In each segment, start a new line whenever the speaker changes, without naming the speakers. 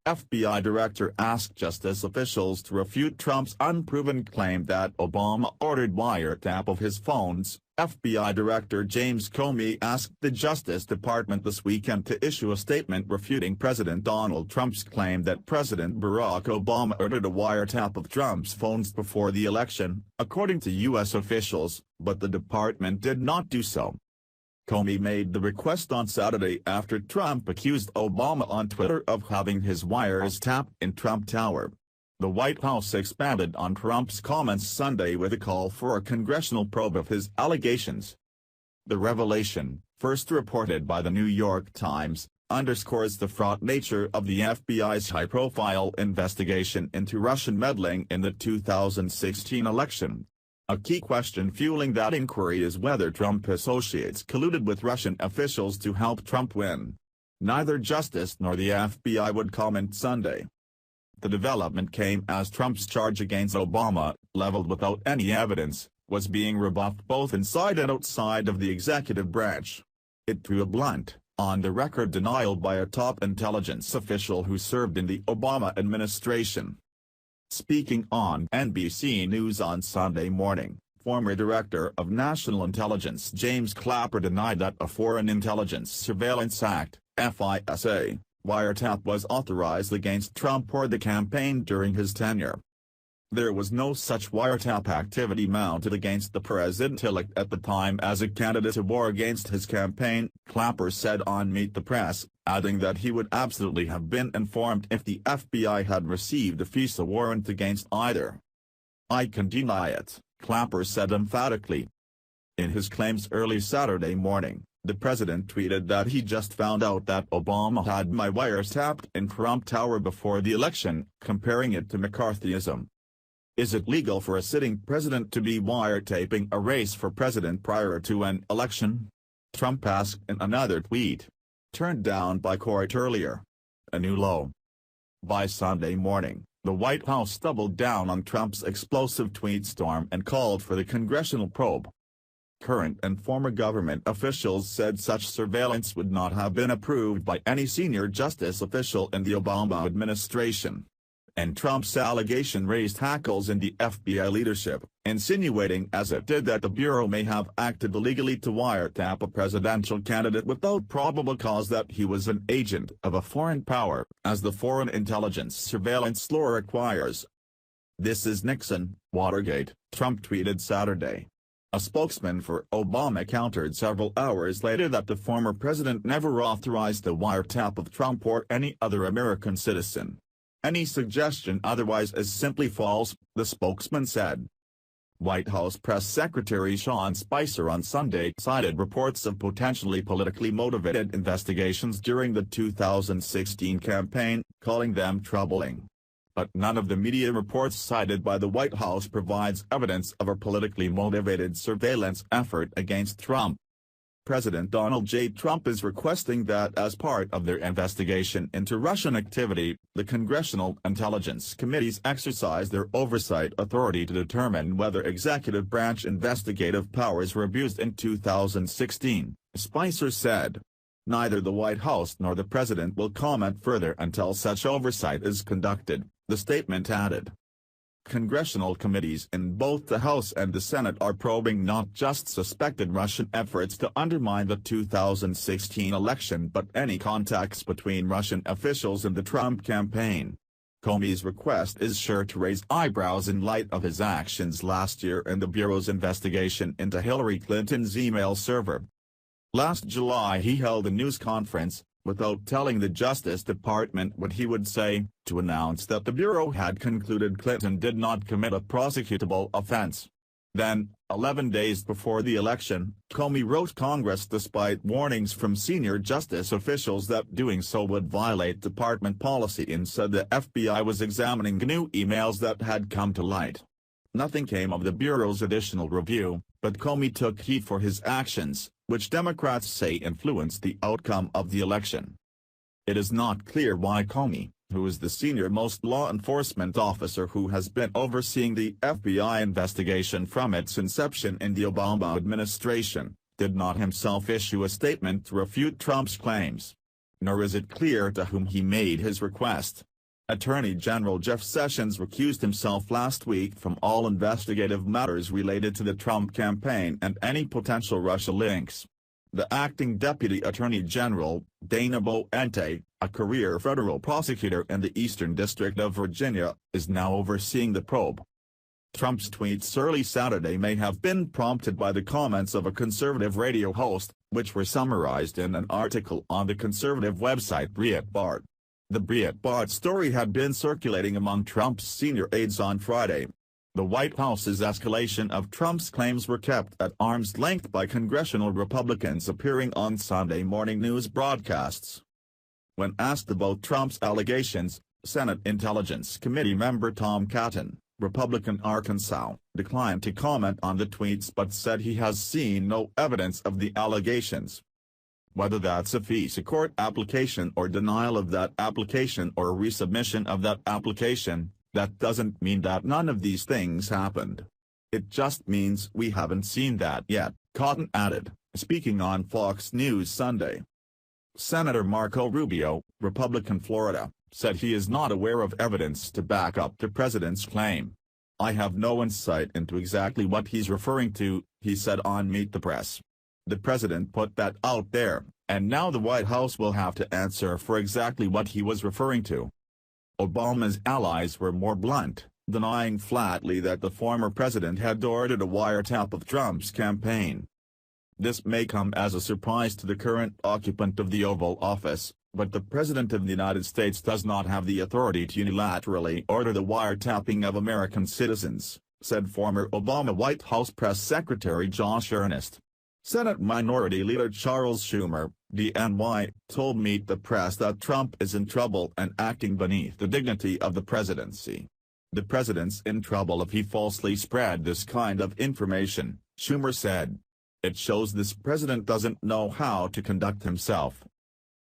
FBI director asked justice officials to refute Trump's unproven claim that Obama ordered wiretap of his phones. FBI Director James Comey asked the Justice Department this weekend to issue a statement refuting President Donald Trump's claim that President Barack Obama ordered a wiretap of Trump's phones before the election, according to U.S. officials, but the department did not do so. Comey made the request on Saturday after Trump accused Obama on Twitter of having his wires tapped in Trump Tower. The White House expanded on Trump's comments Sunday with a call for a congressional probe of his allegations. The revelation, first reported by the New York Times, underscores the fraught nature of the FBI's high-profile investigation into Russian meddling in the 2016 election. A key question fueling that inquiry is whether Trump associates colluded with Russian officials to help Trump win. Neither Justice nor the FBI would comment Sunday. The development came as Trump's charge against Obama, leveled without any evidence, was being rebuffed both inside and outside of the executive branch. It drew a blunt, on-the-record denial by a top intelligence official who served in the Obama administration. Speaking on NBC News on Sunday morning, former Director of National Intelligence James Clapper denied that a Foreign Intelligence Surveillance Act, FISA, wiretap was authorized against Trump or the campaign during his tenure. There was no such wiretap activity mounted against the president-elect at the time as a candidate to war against his campaign, Clapper said on Meet the Press, adding that he would absolutely have been informed if the FBI had received a FISA warrant against either. "I can deny it," Clapper said emphatically. In his claims early Saturday morning, the president tweeted that he just found out that Obama had my wires tapped in Trump Tower before the election, comparing it to McCarthyism. Is it legal for a sitting president to be wiretapping a race for president prior to an election? Trump asked in another tweet. Turned down by court earlier. A new low. By Sunday morning, the White House doubled down on Trump's explosive tweet storm and called for the congressional probe. Current and former government officials said such surveillance would not have been approved by any senior justice official in the Obama administration. And Trump's allegation raised hackles in the FBI leadership, insinuating as it did that the Bureau may have acted illegally to wiretap a presidential candidate without probable cause that he was an agent of a foreign power, as the Foreign Intelligence Surveillance Law requires. "This is Nixon, Watergate," Trump tweeted Saturday. A spokesman for Obama countered several hours later that the former president never authorized the wiretap of Trump or any other American citizen. Any suggestion otherwise is simply false, the spokesman said. White House Press Secretary Sean Spicer on Sunday cited reports of potentially politically motivated investigations during the 2016 campaign, calling them troubling. But none of the media reports cited by the White House provides evidence of a politically motivated surveillance effort against Trump. President Donald J. Trump is requesting that as part of their investigation into Russian activity, the Congressional Intelligence Committees exercise their oversight authority to determine whether executive branch investigative powers were abused in 2016, Spicer said. Neither the White House nor the president will comment further until such oversight is conducted, the statement added. Congressional committees in both the House and the Senate are probing not just suspected Russian efforts to undermine the 2016 election but any contacts between Russian officials and the Trump campaign. Comey's request is sure to raise eyebrows in light of his actions last year in the Bureau's investigation into Hillary Clinton's email server. Last July he held a news conference, without telling the Justice Department what he would say, to announce that the Bureau had concluded Clinton did not commit a prosecutable offense. Then, 11 days before the election, Comey wrote Congress despite warnings from senior justice officials that doing so would violate department policy and said the FBI was examining new emails that had come to light. Nothing came of the Bureau's additional review, but Comey took heat for his actions, which Democrats say influenced the outcome of the election. It is not clear why Comey, who is the senior-most law enforcement officer who has been overseeing the FBI investigation from its inception in the Obama administration, did not himself issue a statement to refute Trump's claims. Nor is it clear to whom he made his request. Attorney General Jeff Sessions recused himself last week from all investigative matters related to the Trump campaign and any potential Russia links. The acting Deputy Attorney General, Dana Boente, a career federal prosecutor in the Eastern District of Virginia, is now overseeing the probe. Trump's tweets early Saturday may have been prompted by the comments of a conservative radio host, which were summarized in an article on the conservative website Breitbart. The Breitbart story had been circulating among Trump's senior aides on Friday. The White House's escalation of Trump's claims were kept at arm's length by congressional Republicans appearing on Sunday morning news broadcasts. When asked about Trump's allegations, Senate Intelligence Committee member Tom Cotton, Republican Arkansas, declined to comment on the tweets but said he has seen no evidence of the allegations. Whether that's a FISA court application or denial of that application or resubmission of that application, that doesn't mean that none of these things happened. It just means we haven't seen that yet, Cotton added, speaking on Fox News Sunday. Senator Marco Rubio, Republican Florida, said he is not aware of evidence to back up the president's claim. I have no insight into exactly what he's referring to, he said on Meet the Press. The president put that out there, and now the White House will have to answer for exactly what he was referring to. Obama's allies were more blunt, denying flatly that the former president had ordered a wiretap of Trump's campaign. This may come as a surprise to the current occupant of the Oval Office, but the President of the United States does not have the authority to unilaterally order the wiretapping of American citizens, said former Obama White House Press Secretary Josh Earnest. Senate Minority Leader Charles Schumer, DNY, told Meet the Press that Trump is in trouble and acting beneath the dignity of the presidency. The president's in trouble if he falsely spread this kind of information, Schumer said. It shows this president doesn't know how to conduct himself.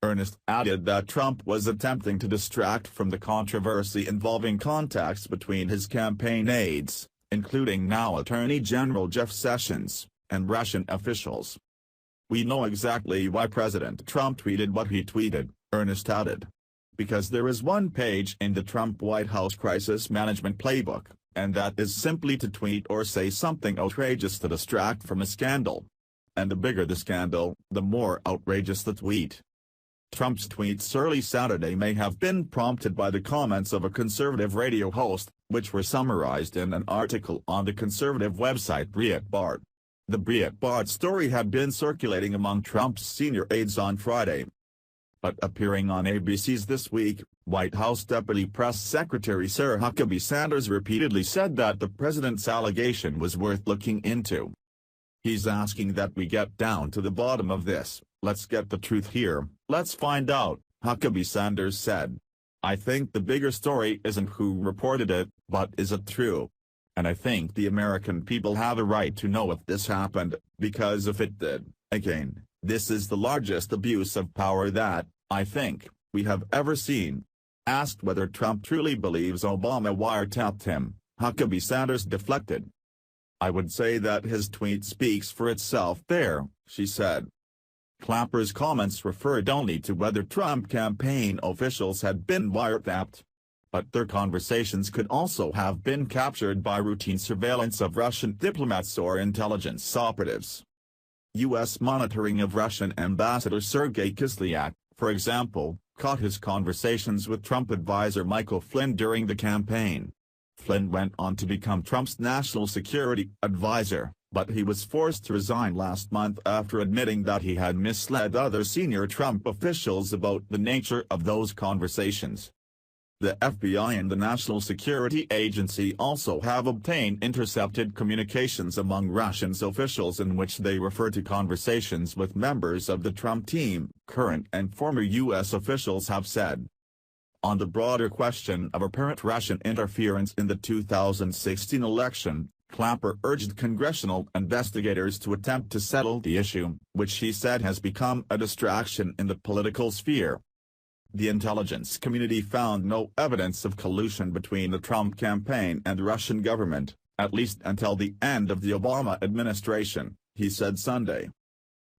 Earnest added that Trump was attempting to distract from the controversy involving contacts between his campaign aides, including now Attorney General Jeff Sessions, and Russian officials. We know exactly why President Trump tweeted what he tweeted, Earnest added. Because there is one page in the Trump White House crisis management playbook, and that is simply to tweet or say something outrageous to distract from a scandal. And the bigger the scandal, the more outrageous the tweet. Trump's tweets early Saturday may have been prompted by the comments of a conservative radio host, which were summarized in an article on the conservative website Breitbart. The Breitbart story had been circulating among Trump's senior aides on Friday. But appearing on ABC's This Week, White House Deputy Press Secretary Sarah Huckabee Sanders repeatedly said that the president's allegation was worth looking into. He's asking that we get down to the bottom of this, let's get the truth here, let's find out, Huckabee Sanders said. I think the bigger story isn't who reported it, but is it true? And I think the American people have a right to know if this happened, because if it did, again, this is the largest abuse of power that, I think, we have ever seen. Asked whether Trump truly believes Obama wiretapped him, Huckabee Sanders deflected. I would say that his tweet speaks for itself there, she said. Clapper's comments referred only to whether Trump campaign officials had been wiretapped. But their conversations could also have been captured by routine surveillance of Russian diplomats or intelligence operatives. U.S. monitoring of Russian Ambassador Sergei Kislyak, for example, caught his conversations with Trump advisor Michael Flynn during the campaign. Flynn went on to become Trump's national security advisor, but he was forced to resign last month after admitting that he had misled other senior Trump officials about the nature of those conversations. The FBI and the National Security Agency also have obtained intercepted communications among Russian officials in which they refer to conversations with members of the Trump team, current and former U.S. officials have said. On the broader question of apparent Russian interference in the 2016 election, Clapper urged congressional investigators to attempt to settle the issue, which he said has become a distraction in the political sphere. The intelligence community found no evidence of collusion between the Trump campaign and the Russian government, at least until the end of the Obama administration, he said Sunday.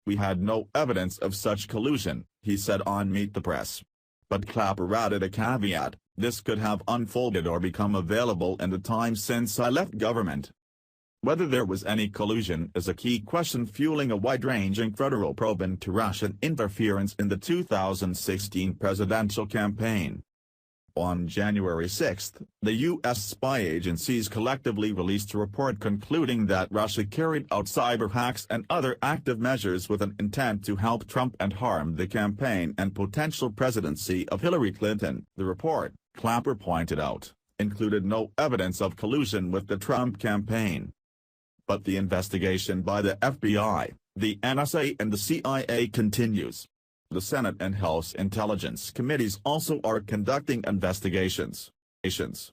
"We had no evidence of such collusion," he said on Meet the Press. But Clapper added a caveat: "This could have unfolded or become available in the time since I left government." Whether there was any collusion is a key question fueling a wide-ranging federal probe into Russian interference in the 2016 presidential campaign. On January 6, the U.S. spy agencies collectively released a report concluding that Russia carried out cyber hacks and other active measures with an intent to help Trump and harm the campaign and potential presidency of Hillary Clinton. The report, Clapper pointed out, included no evidence of collusion with the Trump campaign. But the investigation by the FBI, the NSA and the CIA continues. The Senate and House Intelligence Committees also are conducting investigations.